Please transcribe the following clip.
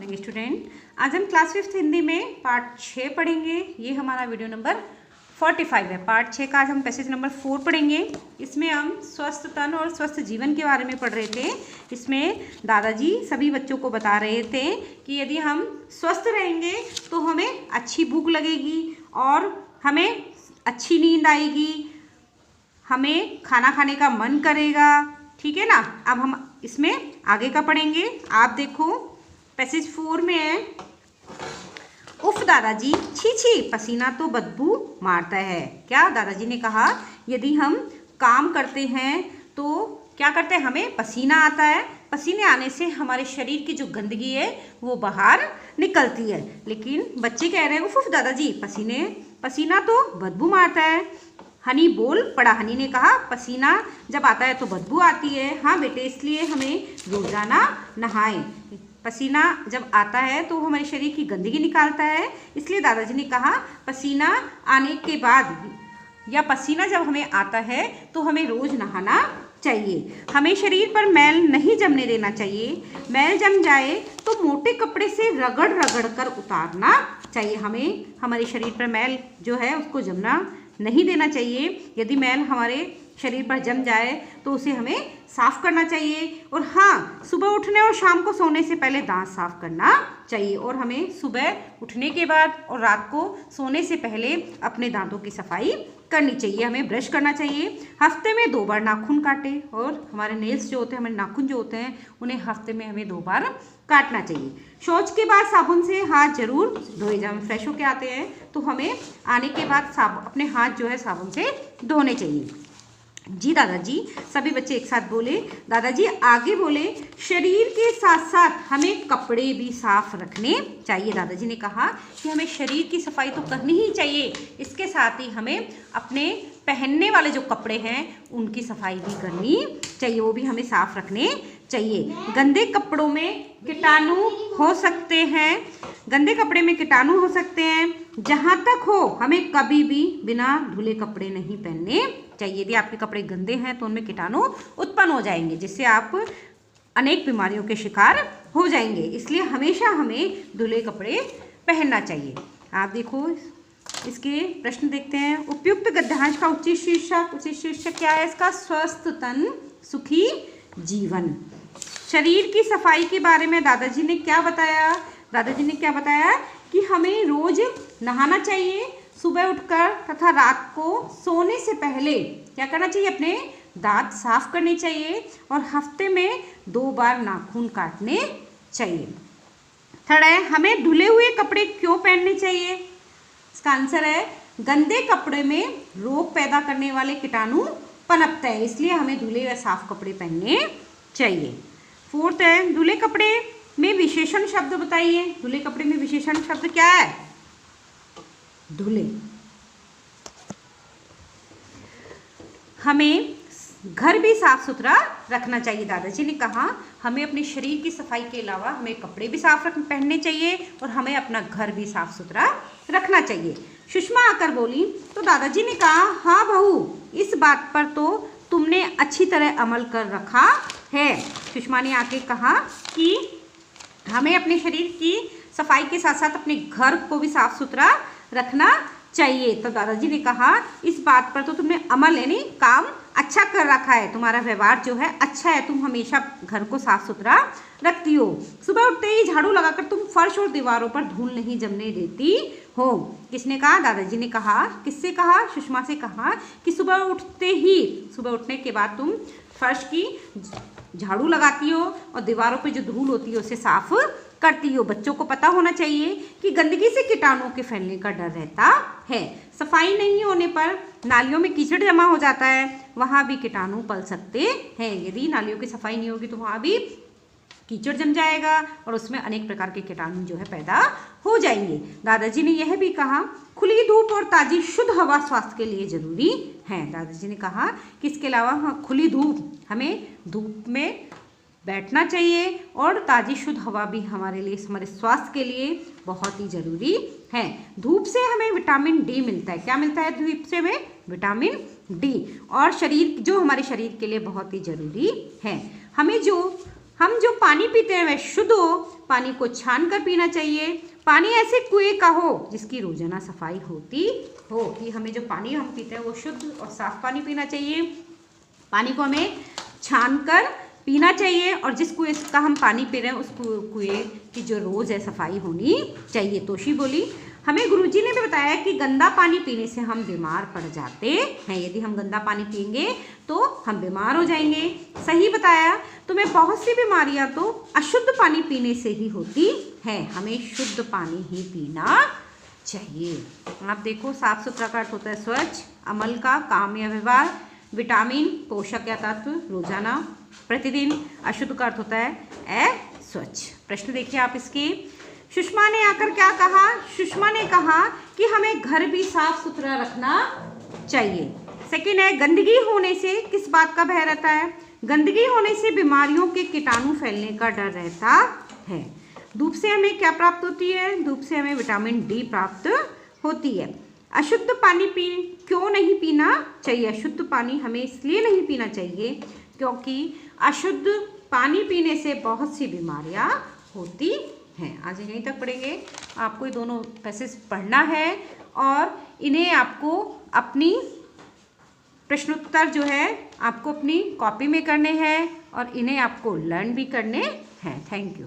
Morning student. आज हम class 5th Hindi में पार्ट 6 पढ़ेंगे। ये हमारा वीडियो नंबर 45 है। पार्ट 6 का आज हम पैसेज नंबर 4 पढ़ेंगे। इसमें हम स्वस्थ तन और स्वस्थ जीवन के बारे में पढ़ रहे थे। इसमें दादाजी सभी बच्चों को बता रहे थे कि यदि हम स्वस्थ रहेंगे तो हमें अच्छी भूख लगेगी और हमें अच्छी नींद आएगी, हमें खाना खाने का मन करेगा। ठीक है ना। अब हम इसमें आगे का पढ़ेंगे। आप देखो पैसेज 4 में है, उफ दादाजी, छी छी, पसीना तो बदबू मारता है। क्या दादाजी ने कहा, यदि हम काम करते हैं तो क्या करते हैं, हमें पसीना आता है। पसीने आने से हमारे शरीर की जो गंदगी है वो बाहर निकलती है। लेकिन बच्चे कह रहे हैं उफ दादाजी, पसीना तो बदबू मारता है। हनी बोल पड़ा। हनी ने कहा, पसीना जब आता है तो बदबू आती है। हाँ बेटे, इसलिए हमें रोजाना नहाएं। पसीना जब आता है तो हमारे शरीर की गंदगी निकालता है। इसलिए दादाजी ने कहा, पसीना आने के बाद या पसीना जब हमें आता है तो हमें रोज नहाना चाहिए। हमें शरीर पर मैल नहीं जमने देना चाहिए। मैल जम जाए तो मोटे कपड़े से रगड़ रगड़ कर उतारना चाहिए। हमें हमारे शरीर पर मैल जो है उसको जमना नहीं देना चाहिए। यदि मैल हमारे शरीर पर जम जाए तो उसे हमें साफ करना चाहिए। और हाँ, सुबह उठने और शाम को सोने से पहले दांत साफ करना चाहिए। और हमें सुबह उठने के बाद और रात को सोने से पहले अपने दांतों की सफाई करनी चाहिए। हमें ब्रश करना चाहिए। हफ्ते में 2 बार नाखून काटें। और हमारे नेल्स जो होते हैं, हमारे नाखून जो होते हैं, उन्हें हफ्ते में हमें 2 बार काटना चाहिए। शौच के बाद साबुन से हाथ जरूर धोए। जब हम फ्रेश होके आते हैं तो हमें आने के बाद अपने हाथ जो है साबुन से धोने चाहिए। जी दादाजी, सभी बच्चे एक साथ बोले। दादाजी आगे बोले, शरीर के साथ साथ हमें कपड़े भी साफ रखने चाहिए। दादाजी ने कहा कि हमें शरीर की सफाई तो करनी ही चाहिए, इसके साथ ही हमें अपने पहनने वाले जो कपड़े हैं उनकी सफाई भी करनी चाहिए, वो भी हमें साफ रखने चाहिए। गंदे कपड़ों में कीटाणु हो सकते हैं। गंदे कपड़े में कीटाणु हो सकते हैं। जहाँ तक हो हमें कभी भी बिना धुले कपड़े नहीं पहनने चाहिए। यदि आपके कपड़े गंदे हैं तो उनमें कीटाणु उत्पन्न हो जाएंगे, जिससे आप अनेक बीमारियों के शिकार हो जाएंगे। इसलिए हमेशा हमें धुले कपड़े पहनना चाहिए। आप देखो इसके प्रश्न देखते हैं। उपयुक्त गद्यांश का उचित शीर्षक क्या है इसका? स्वस्थ तन सुखी जीवन। शरीर की सफाई के बारे में दादाजी ने क्या बताया? दादाजी ने क्या बताया कि हमें रोज नहाना चाहिए, सुबह उठकर तथा रात को सोने से पहले क्या करना चाहिए, अपने दांत साफ करने चाहिए और हफ्ते में 2 बार नाखून काटने चाहिए। थर्ड है, हमें धुले हुए कपड़े क्यों पहनने चाहिए? इसका आंसर है, गंदे कपड़े में रोग पैदा करने वाले कीटाणु पनपते हैं, इसलिए हमें धुले व साफ कपड़े पहनने चाहिए। फोर्थ है, धुले कपड़े में विशेषण शब्द बताइए। धुले कपड़े में विशेषण शब्द क्या है? धुले। हमें घर भी साफ सुथरा रखना चाहिए। दादाजी ने कहा हमें अपने शरीर की सफाई के अलावा हमें कपड़े भी साफ पहनने चाहिए और हमें अपना घर भी साफ सुथरा रखना चाहिए। सुषमा आकर बोली तो दादाजी ने कहा, हाँ बहू, इस बात पर तो तुमने अच्छी तरह अमल कर रखा है। सुषमा ने आके कहा कि हमें अपने शरीर की सफाई के साथ साथ अपने घर को भी साफ सुथरा रखना चाहिए। तो दादाजी ने कहा, इस बात पर तो तुमने अमल यानी काम अच्छा कर रखा है, तुम्हारा व्यवहार जो है अच्छा है, तुम हमेशा घर को साफ सुथरा रखती हो। सुबह उठते ही झाड़ू लगाकर तुम फर्श और दीवारों पर धूल नहीं जमने देती हो। किसने कहा? दादाजी ने कहा। किससे कहा? सुषमा से कहा कि सुबह उठने के बाद तुम फर्श की झाड़ू लगाती हो और दीवारों पे जो धूल होती है उसे साफ करती हो। बच्चों को पता होना चाहिए कि गंदगी से कीटाणुओं के फैलने का डर रहता है। सफाई नहीं होने पर नालियों में कीचड़ जमा हो जाता है, वहाँ भी कीटाणु पल सकते हैं। यदि नालियों की सफाई नहीं होगी तो वहाँ भी कीचड़ जम जाएगा और उसमें अनेक प्रकार के कीटाणु जो है पैदा हो जाएंगे। दादाजी ने यह भी कहा, खुली धूप और ताज़ी शुद्ध हवा स्वास्थ्य के लिए जरूरी है। दादाजी ने कहा कि इसके अलावा खुली धूप, हमें धूप में बैठना चाहिए और ताज़ी शुद्ध हवा भी हमारे लिए, हमारे स्वास्थ्य के लिए बहुत ही ज़रूरी है। धूप से हमें विटामिन डी मिलता है। क्या मिलता है धूप से हमें? Vitamin D. और हमारे शरीर के लिए बहुत ही ज़रूरी है। हमें जो हम जो पानी पीते हैं वह शुद्ध हो, पानी को छान कर पीना चाहिए, पानी ऐसे कुएं का हो जिसकी रोजाना सफाई होती हो। कि हमें जो पानी हम पीते हैं वो शुद्ध और साफ पानी पीना चाहिए, पानी को हमें छान कर पीना चाहिए, और जिस कुएं का हम पानी पी रहे हैं उस कुएं की जो रोज़ है सफाई होनी चाहिए। तोशी बोली हमें गुरुजी ने भी बताया कि गंदा पानी पीने से हम बीमार पड़ जाते हैं। यदि हम गंदा पानी पिएंगे तो हम बीमार हो जाएंगे। सही बताया। तुम्हें बहुत सी बीमारियां तो अशुद्ध पानी पीने से ही होती हैं। हमें शुद्ध पानी ही पीना चाहिए। आप देखो, साफ सुथरा का अर्थ होता है स्वच्छ, अमल का काम या व्यवहार, विटामिन पोषक या तत्व रोजाना प्रतिदिन, अशुद्ध का अर्थ होता है अस्वच्छ। प्रश्न देखिए आप इसके। सुषमा ने आकर क्या कहा? सुषमा ने कहा कि हमें घर भी साफ सुथरा रखना चाहिए। सेकंड है, गंदगी होने से किस बात का भय रहता है? गंदगी होने से बीमारियों के कीटाणु फैलने का डर रहता है। धूप से हमें क्या प्राप्त होती है? धूप से हमें विटामिन डी प्राप्त होती है। अशुद्ध पानी क्यों नहीं पीना चाहिए? अशुद्ध पानी हमें इसलिए नहीं पीना चाहिए क्योंकि अशुद्ध पानी पीने से बहुत सी बीमारियां होती हैं। आज यहीं तक पढ़ेंगे। आपको ये दोनों पैसेज पढ़ना है और इन्हें आपको अपनी प्रश्नोत्तर जो है आपको अपनी कॉपी में करने हैं और इन्हें आपको लर्न भी करने हैं। Thank you.